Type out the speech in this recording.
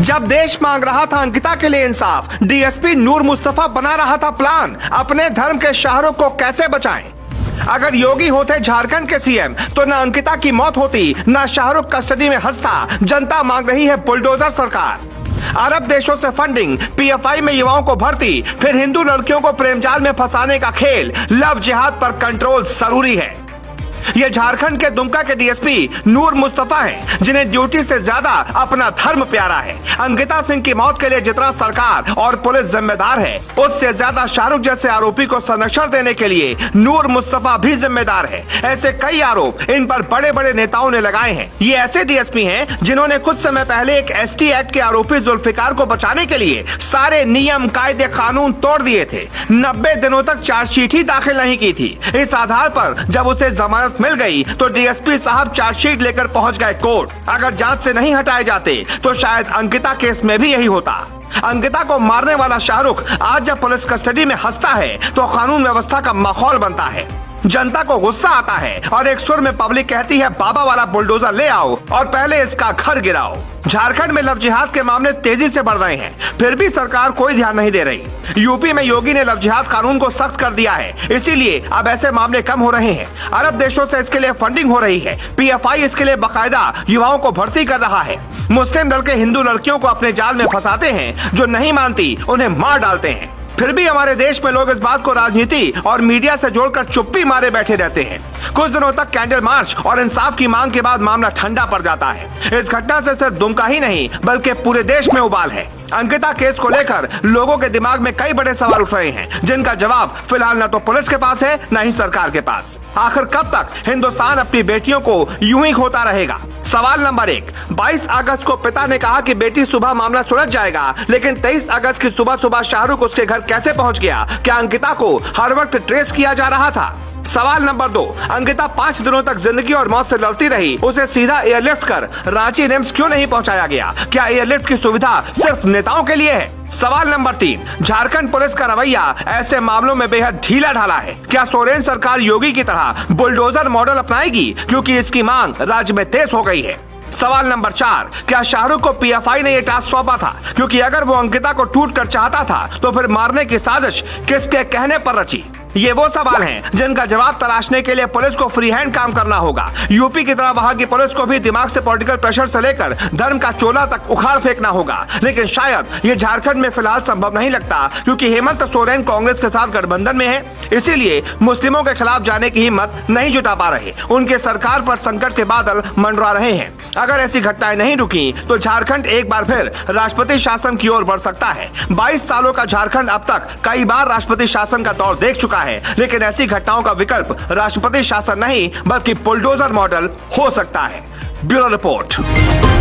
जब देश मांग रहा था अंकिता के लिए इंसाफ, डीएसपी नूर मुस्तफा बना रहा था प्लान अपने धर्म के शाहरुख को कैसे बचाएं। अगर योगी होते झारखंड के सीएम तो न अंकिता की मौत होती, न शाहरुख कस्टडी में हंसता। जनता मांग रही है बुलडोजर सरकार। अरब देशों से फंडिंग, पीएफआई में युवाओं को भर्ती, फिर हिंदू लड़कियों को प्रेमजाल में फंसाने का खेल। लव जिहाद पर कंट्रोल जरूरी है। ये झारखंड के दुमका के डीएसपी नूर मुस्तफा हैं, जिन्हें ड्यूटी से ज्यादा अपना धर्म प्यारा है। अंकिता सिंह की मौत के लिए जितना सरकार और पुलिस जिम्मेदार है, उससे ज्यादा शाहरुख जैसे आरोपी को संरक्षण देने के लिए नूर मुस्तफा भी जिम्मेदार है। ऐसे कई आरोप इन पर बड़े बड़े नेताओं ने लगाए हैं। ये ऐसे डीएसपी हैं जिन्होंने कुछ समय पहले एक एसटी एक्ट के आरोपी जुल्फिकार को बचाने के लिए सारे नियम कायदे कानून तोड़ दिए थे। 90 दिनों तक चार्जशीट ही दाखिल नहीं की थी। इस आधार पर जब उसे जमानत मिल गई तो डीएसपी साहब चार्जशीट लेकर पहुंच गए कोर्ट। अगर जांच से नहीं हटाए जाते तो शायद अंकिता केस में भी यही होता। अंकिता को मारने वाला शाहरुख आज जब पुलिस कस्टडी में हंसता है तो कानून व्यवस्था का माहौल बनता है। जनता को गुस्सा आता है और एक सुर में पब्लिक कहती है बाबा वाला बुलडोजर ले आओ और पहले इसका घर गिराओ। झारखंड में लव जिहाद के मामले तेजी से बढ़ रहे हैं, फिर भी सरकार कोई ध्यान नहीं दे रही। यूपी में योगी ने लव जिहाद कानून को सख्त कर दिया है, इसीलिए अब ऐसे मामले कम हो रहे हैं। अरब देशों से इसके लिए फंडिंग हो रही है। पीएफआई इसके लिए बाकायदा युवाओं को भर्ती कर रहा है। मुस्लिम लड़के हिंदू लड़कियों को अपने जाल में फंसाते हैं, जो नहीं मानती उन्हें मार डालते हैं। फिर भी हमारे देश में लोग इस बात को राजनीति और मीडिया से जोड़कर चुप्पी मारे बैठे रहते हैं। कुछ दिनों तक कैंडल मार्च और इंसाफ की मांग के बाद मामला ठंडा पड़ जाता है। इस घटना से सिर्फ दुमका ही नहीं बल्कि पूरे देश में उबाल है। अंकिता केस को लेकर लोगों के दिमाग में कई बड़े सवाल उठ रहे हैं, जिनका जवाब फिलहाल न तो पुलिस के पास है न ही सरकार के पास। आखिर कब तक हिंदुस्तान अपनी बेटियों को यूं ही खोता रहेगा? सवाल नंबर 1, 22 अगस्त को पिता ने कहा कि बेटी सुबह मामला सुलझ जाएगा, लेकिन 23 अगस्त की सुबह शाहरुख उसके घर कैसे पहुंच गया? क्या अंकिता को हर वक्त ट्रेस किया जा रहा था? सवाल नंबर 2, अंकिता 5 दिनों तक जिंदगी और मौत से लड़ती रही, उसे सीधा एयरलिफ्ट कर रांची रिम्स क्यों नहीं पहुंचाया गया? क्या एयरलिफ्ट की सुविधा सिर्फ नेताओं के लिए है? सवाल नंबर 3, झारखंड पुलिस का रवैया ऐसे मामलों में बेहद ढीला ढाला है। क्या सोरेन सरकार योगी की तरह बुलडोजर मॉडल अपनाएगी, क्योंकि इसकी मांग राज्य में तेज हो गई है? सवाल नंबर 4, क्या शाहरुख को पीएफआई ने यह टास्क सौंपा था, क्योंकि अगर वो अंकिता को टूट कर चाहता था तो फिर मारने की साजिश किसके कहने पर रची? ये वो सवाल हैं जिनका जवाब तलाशने के लिए पुलिस को फ्री हैंड काम करना होगा। यूपी की तरह वहां की पुलिस को भी दिमाग से पॉलिटिकल प्रेशर से लेकर धर्म का चोला तक उखाड़ फेंकना होगा। लेकिन शायद ये झारखंड में फिलहाल संभव नहीं लगता, क्योंकि हेमंत सोरेन कांग्रेस के साथ गठबंधन में है, इसीलिए मुस्लिमों के खिलाफ जाने की हिम्मत नहीं जुटा पा रहे। उनके सरकार पर संकट के बादल मंडरा रहे हैं। अगर ऐसी घटनाएं नहीं रुकी तो झारखंड एक बार फिर राष्ट्रपति शासन की ओर बढ़ सकता है। 22 सालों का झारखंड अब तक कई बार राष्ट्रपति शासन का दौर देख चुका है, लेकिन ऐसी घटनाओं का विकल्प राष्ट्रपति शासन नहीं बल्कि बुलडोजर मॉडल हो सकता है। Bureau report.